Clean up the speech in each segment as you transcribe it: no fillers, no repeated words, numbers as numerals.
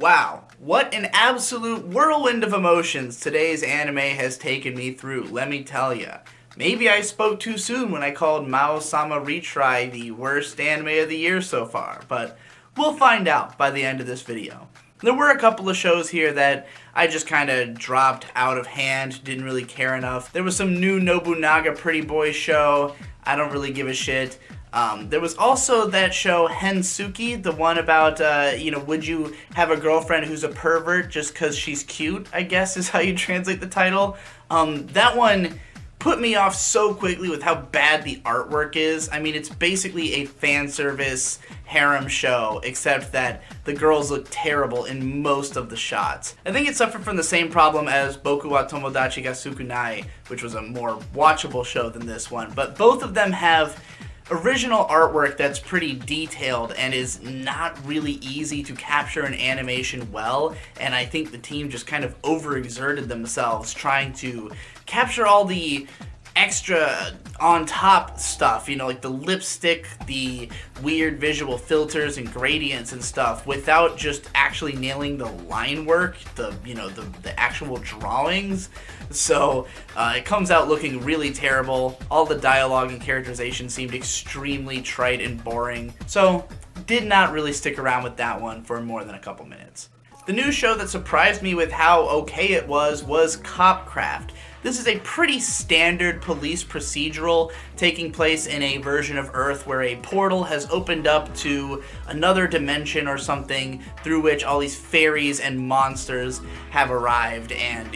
Wow, what an absolute whirlwind of emotions today's anime has taken me through, let me tell ya. Maybe I spoke too soon when I called Mao-sama Retry the worst anime of the year so far, but we'll find out by the end of this video. There were a couple of shows here that I just kind of dropped out of hand, didn't really care enough. There was some new Nobunaga Pretty Boy show, I don't really give a shit. There was also that show HenSuki, the one about, would you have a girlfriend who's a pervert just because she's cute, I guess is how you translate the title. That one put me off so quickly with how bad the artwork is. I mean, it's basically a fan service harem show, except that the girls look terrible in most of the shots. I think it suffered from the same problem as Boku wa Tomodachi ga Sukunai, which was a more watchable show than this one, but both of them have original artwork that's pretty detailed and is not really easy to capture in animation well, and I think the team just kind of overexerted themselves trying to capture all the extra on top stuff, like the lipstick, the weird visual filters and gradients and stuff without just actually nailing the line work, the actual drawings. So it comes out looking really terrible. All the dialogue and characterization seemed extremely trite and boring. So did not really stick around with that one for more than a couple minutes. The new show that surprised me with how okay it was Copcraft. This is a pretty standard police procedural taking place in a version of Earth where a portal has opened up to another dimension or something through which all these fairies and monsters have arrived and,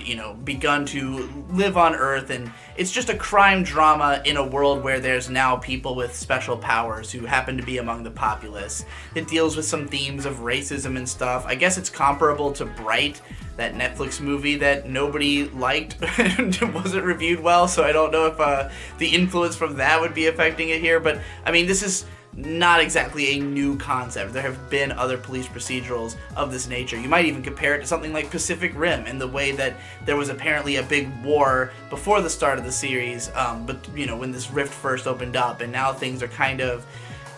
begun to live on Earth, and it's just a crime drama in a world where there's now people with special powers who happen to be among the populace. It deals with some themes of racism and stuff. I guess it's comparable to Bright, that Netflix movie that nobody liked and wasn't reviewed well, so I don't know if the influence from that would be affecting it here, but I mean, this is not exactly a new concept. There have been other police procedurals of this nature. You might even compare it to something like Pacific Rim in the way that there was apparently a big war before the start of the series, but when this rift first opened up, and now things are kind of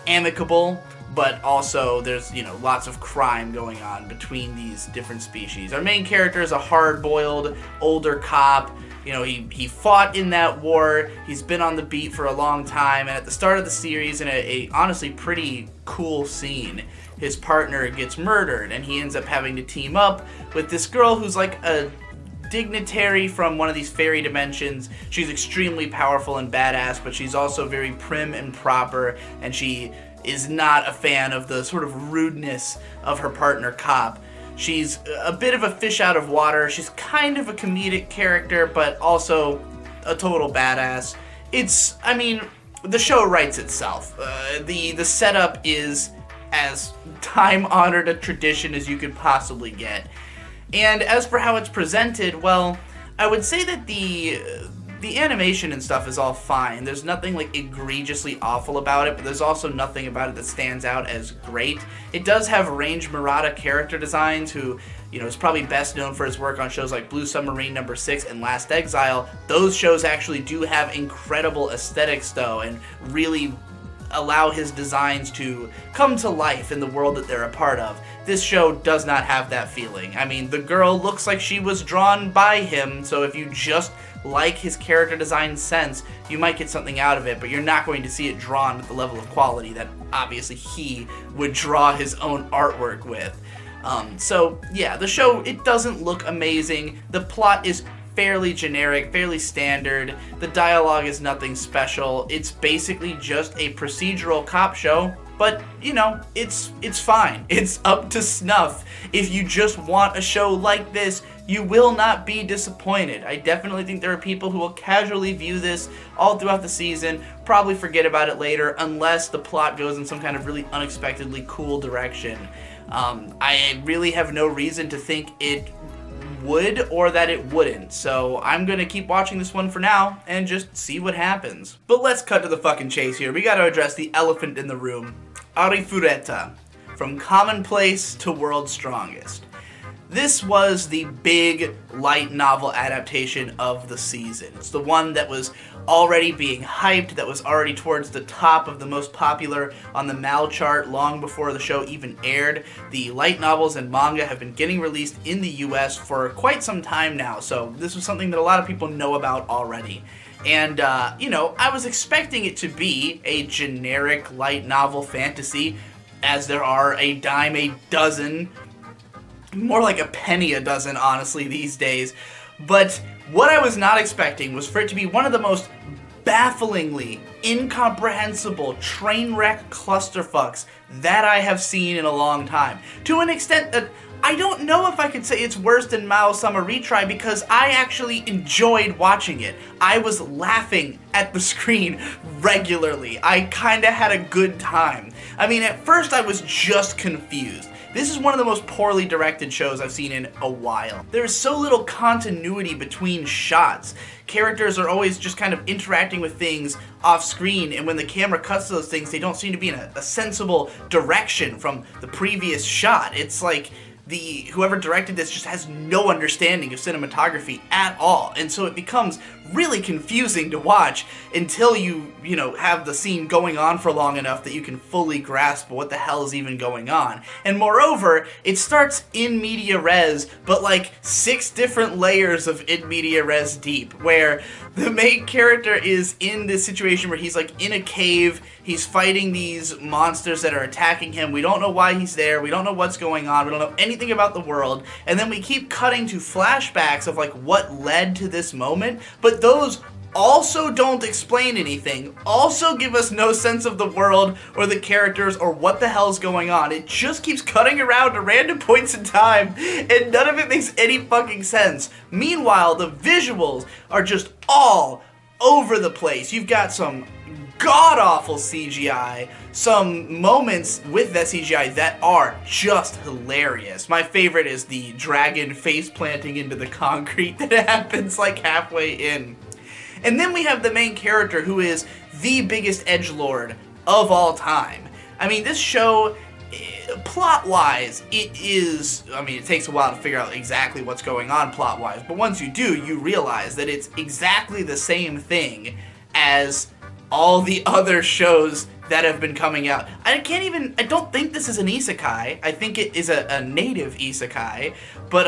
amicable, but also there's, lots of crime going on between these different species. Our main character is a hard-boiled, older cop. He fought in that war, he's been on the beat for a long time, and at the start of the series, in a honestly pretty cool scene, his partner gets murdered, and he ends up having to team up with this girl who's like a dignitary from one of these fairy dimensions. She's extremely powerful and badass, but she's also very prim and proper, and she is not a fan of the sort of rudeness of her partner cop. She's a bit of a fish out of water. She's kind of a comedic character, but also a total badass. The show writes itself. The setup is as time-honored a tradition as you could possibly get. And as for how it's presented, well, I would say that the animation and stuff is all fine. There's nothing like egregiously awful about it, but there's also nothing about it that stands out as great. It does have Range Murata character designs, who, is probably best known for his work on shows like Blue Submarine No. 6 and Last Exile. Those shows actually do have incredible aesthetics though, and really allow his designs to come to life in the world that they're a part of. This show does not have that feeling. I mean, the girl looks like she was drawn by him, so if you just like his character design sense, you might get something out of it, but you're not going to see it drawn with the level of quality that obviously he would draw his own artwork with. So yeah, the show, it doesn't look amazing. The plot is fairly generic, fairly standard. The dialogue is nothing special. It's basically just a procedural cop show, but it's fine. It's up to snuff. If you just want a show like this, you will not be disappointed. I definitely think there are people who will casually view this all throughout the season, probably forget about it later, unless the plot goes in some kind of really unexpectedly cool direction. I really have no reason to think it would or that it wouldn't, so I'm gonna keep watching this one for now and just see what happens. But let's cut to the fucking chase here. We gotta address the elephant in the room. Arifureta, from commonplace to world's strongest. this was the big light novel adaptation of the season. It's the one that was already being hyped, that was already towards the top of the most popular on the Mal chart long before the show even aired. The light novels and manga have been getting released in the US for quite some time now, so this was something that a lot of people know about already. And, you know, I was expecting it to be a generic light novel fantasy, as there are a dime a dozen, more like a penny a dozen, honestly, these days. But what I was not expecting was for it to be one of the most bafflingly incomprehensible train wreck clusterfucks that I have seen in a long time. To an extent that I don't know if I could say it's worse than Mao-sama Retry, because I actually enjoyed watching it. I was laughing at the screen regularly. I kinda had a good time. I mean, at first I was just confused. This is one of the most poorly directed shows I've seen in a while. There is so little continuity between shots. Characters are always just kind of interacting with things off screen, and when the camera cuts to those things, they don't seem to be in a sensible direction from the previous shot. It's like whoever directed this just has no understanding of cinematography at all, and so it becomes really confusing to watch until you know, have the scene going on for long enough that you can fully grasp what the hell is even going on. And moreover, it starts in media res, but like 6 different layers of in media res deep, where the main character is in this situation where he's like in a cave, he's fighting these monsters that are attacking him, we don't know why he's there, we don't know what's going on, we don't know anything about the world, and then we keep cutting to flashbacks of like what led to this moment, but those also don't explain anything, also give us no sense of the world or the characters or what the hell's going on. It just keeps cutting around to random points in time, and none of it makes any fucking sense. Meanwhile, the visuals are just all over the place. You've got some god-awful CGI, some moments with that CGI that are just hilarious. My favorite is the dragon face planting into the concrete that happens like halfway in. And then we have the main character who is the biggest edgelord of all time. I mean, this show, plot-wise, it is, I mean, it takes a while to figure out exactly what's going on plot-wise, but once you do, you realize that it's exactly the same thing as all the other shows that have been coming out. I don't think this is an isekai. I think it is a native isekai, but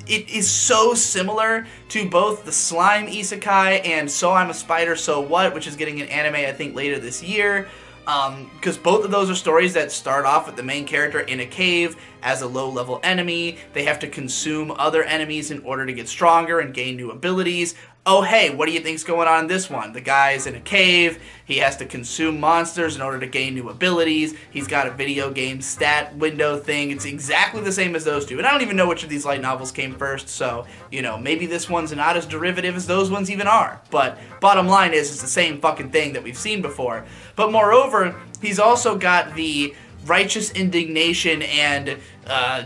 it is so similar to both the Slime isekai and So I'm a Spider, So What, which is getting an anime I think later this year. Because both of those are stories that start off with the main character in a cave as a low-level enemy. They have to consume other enemies in order to get stronger and gain new abilities. Oh hey, what do you think's going on in this one? The guy's in a cave, he has to consume monsters in order to gain new abilities, he's got a video game stat window thing. It's exactly the same as those two. And I don't even know which of these light novels came first, so, you know, maybe this one's not as derivative as those ones even are. But bottom line is, it's the same fucking thing that we've seen before. But moreover, he's also got the righteous indignation and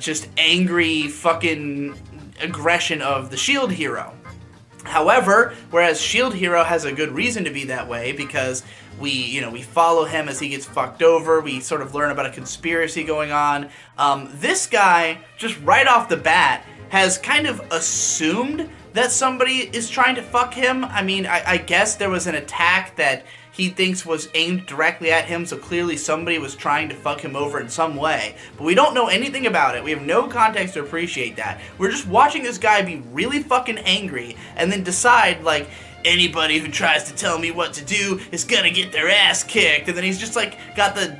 just angry fucking aggression of the Shield Hero. However, whereas Shield Hero has a good reason to be that way, because we follow him as he gets fucked over, we sort of learn about a conspiracy going on, this guy, just right off the bat, has kind of assumed that somebody is trying to fuck him. I mean, I guess there was an attack that he thinks was aimed directly at him, so clearly somebody was trying to fuck him over in some way. But we don't know anything about it. We have no context to appreciate that. We're just watching this guy be really fucking angry and then decide, like, anybody who tries to tell me what to do is gonna get their ass kicked. And then he's just, like, got the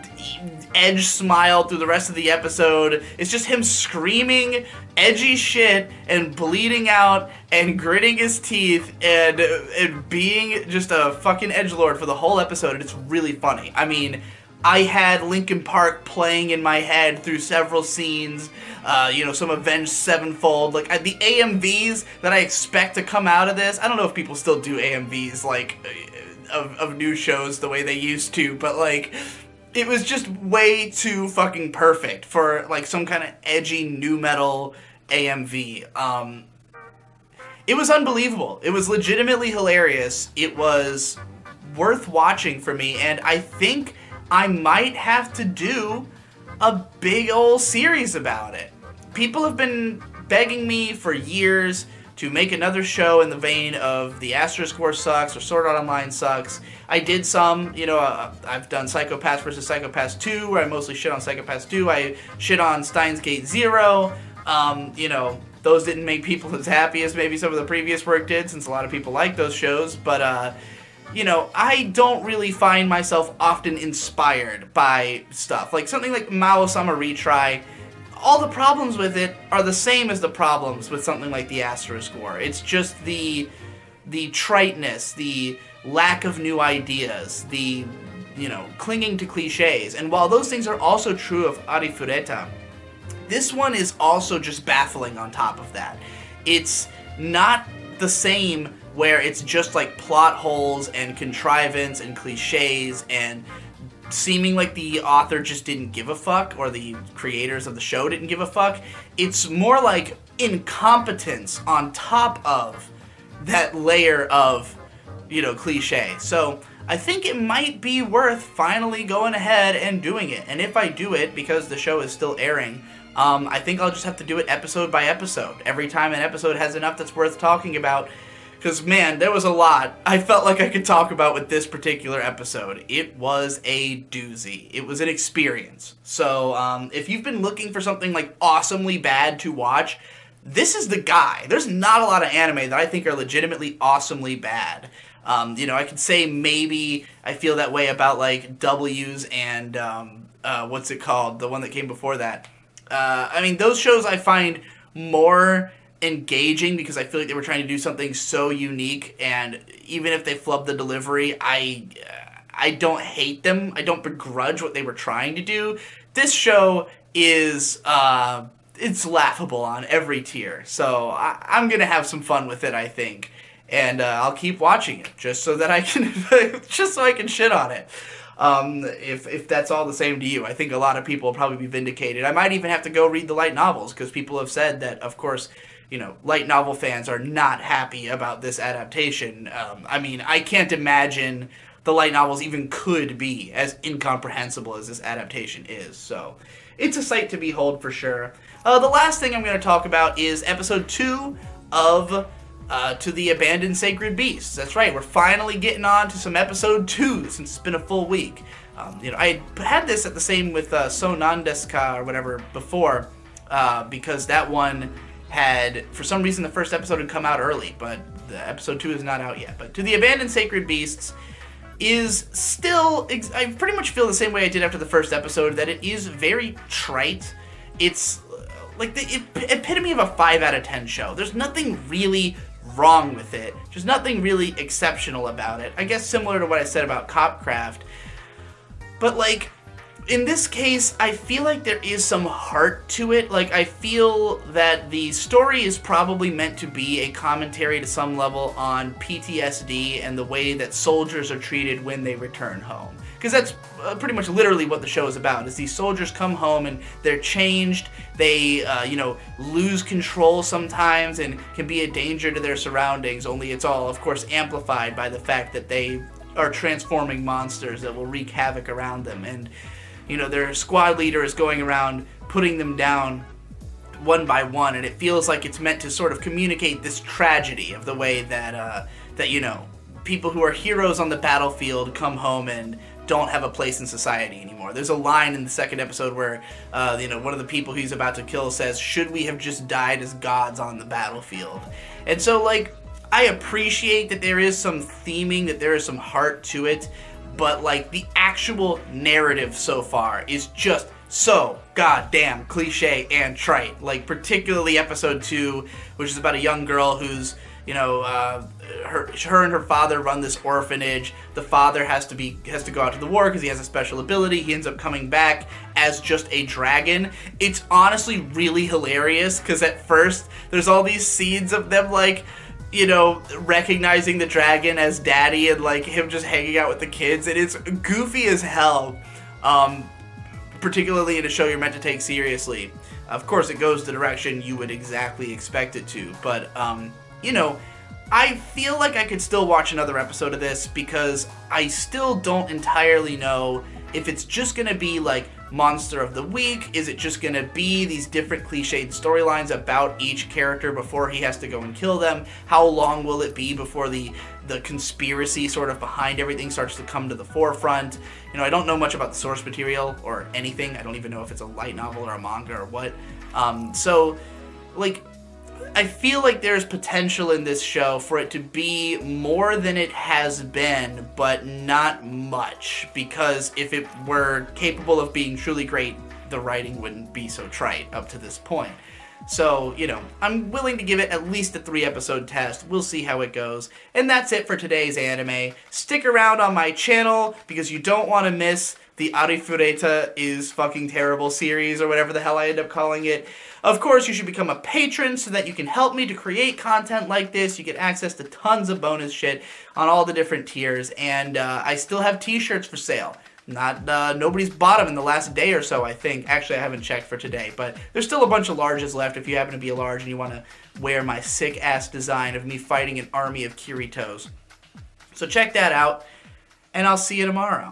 edge smile through the rest of the episode. It's just him screaming edgy shit and bleeding out and gritting his teeth and being just a fucking edgelord for the whole episode, and it's really funny. I mean, I had Linkin Park playing in my head through several scenes, some Avenged Sevenfold, like the AMVs that I expect to come out of this. I don't know if people still do AMVs, like, of new shows the way they used to, but, like, it was just way too fucking perfect for, like, some kind of edgy nu metal AMV. It was unbelievable. It was legitimately hilarious. It was worth watching for me, and I think I might have to do a big ol' series about it. people have been begging me for years to make another show in the vein of The Asterisk War Sucks or Sword Art Online Sucks. I did some, I've done Psycho-Pass vs. Psycho-Pass 2, where I mostly shit on Psycho-Pass 2. I shit on Steins Gate Zero. Those didn't make people as happy as maybe some of the previous work did, since a lot of people like those shows. But, I don't really find myself often inspired by stuff. Like something like Mao-sama Retry, all the problems with it are the same as the problems with something like the Asterisk War. It's just the triteness, the lack of new ideas, the, clinging to cliches. And while those things are also true of Arifureta, this one is also just baffling on top of that. It's not the same where it's just like plot holes and contrivance and cliches and seeming like the author just didn't give a fuck, or the creators of the show didn't give a fuck. It's more like incompetence on top of that layer of, cliche. So I think it might be worth finally going ahead and doing it. And if I do it, because the show is still airing, I think I'll just have to do it episode by episode. Every time an episode has enough that's worth talking about. Because, man, there was a lot I felt like I could talk about with this particular episode. It was a doozy. It was an experience. So, if you've been looking for something, like, awesomely bad to watch, this is the guy. There's not a lot of anime that I think are legitimately awesomely bad. I could say maybe I feel that way about, like, W's and, what's it called? The one that came before that. Those shows I find more engaging because I feel like they were trying to do something so unique, and even if they flubbed the delivery, I don't hate them. I don't begrudge what they were trying to do. This show is it's laughable on every tier, so I'm gonna have some fun with it, I think, and I'll keep watching it just so that I can just so I can shit on it. If that's all the same to you. I think a lot of people will probably be vindicated. I might even have to go read the light novels, because people have said that, of course, light novel fans are not happy about this adaptation. I can't imagine the light novels even could be as incomprehensible as this adaptation is. So, it's a sight to behold for sure. The last thing I'm going to talk about is episode 2 of To the Abandoned Sacred Beasts. That's right, we're finally getting on to some episode 2 since it's been a full week. I had this at the same with So Nandeska or whatever before, because that one had, for some reason, the first episode had come out early, but the episode 2 is not out yet. But To the Abandoned Sacred Beasts is still, I pretty much feel the same way I did after the first episode, that it is very trite. It's like the epitome of a 5 out of 10 show. There's nothing really wrong with it. There's nothing really exceptional about it. I guess similar to what I said about Copcraft. But, like, in this case, I feel like there is some heart to it. Like, I feel that the story is probably meant to be a commentary to some level on PTSD and the way that soldiers are treated when they return home. Because that's pretty much literally what the show is about, is these soldiers come home and they're changed, they, lose control sometimes and can be a danger to their surroundings, only it's all, of course, amplified by the fact that they are transforming monsters that will wreak havoc around them. And their squad leader is going around putting them down one by one, and it feels like it's meant to sort of communicate this tragedy of the way that people who are heroes on the battlefield come home and don't have a place in society anymore. There's a line in the second episode where, one of the people he's about to kill says, "Should we have just died as gods on the battlefield?" And so, like, I appreciate that there is some theming, that there is some heart to it, but, like, the actual narrative so far is just so goddamn cliche and trite. Like, particularly episode 2, which is about a young girl who's, her and her father run this orphanage. The father has to go out to the war because he has a special ability. He ends up coming back as just a dragon. It's honestly really hilarious, because at first there's all these scenes of them, like, recognizing the dragon as daddy and, like, him just hanging out with the kids, and it's goofy as hell, particularly in a show you're meant to take seriously. Of course, it goes the direction you would exactly expect it to, but, I feel like I could still watch another episode of this, because I still don't entirely know if it's just gonna be, like, monster of the week? Is it just going to be these different cliched storylines about each character before he has to go and kill them? How long will it be before the conspiracy sort of behind everything starts to come to the forefront? You know, I don't know much about the source material or anything. I don't even know if it's a light novel or a manga or what. So, like, I feel like there's potential in this show for it to be more than it has been, but not much, because if it were capable of being truly great, the writing wouldn't be so trite up to this point. So, you know, I'm willing to give it at least a 3-episode test. We'll see how it goes. And that's it for today's anime. Stick around on my channel because you don't want to miss the Arifureta is fucking terrible series, or whatever the hell I end up calling it. Of course, you should become a patron so that you can help me to create content like this. You get access to tons of bonus shit on all the different tiers, and I still have t-shirts for sale. Nobody's bought them in the last day or so, I think. Actually, I haven't checked for today, but there's still a bunch of larges left if you happen to be a large and you want to wear my sick-ass design of me fighting an army of Kiritos. So check that out, and I'll see you tomorrow.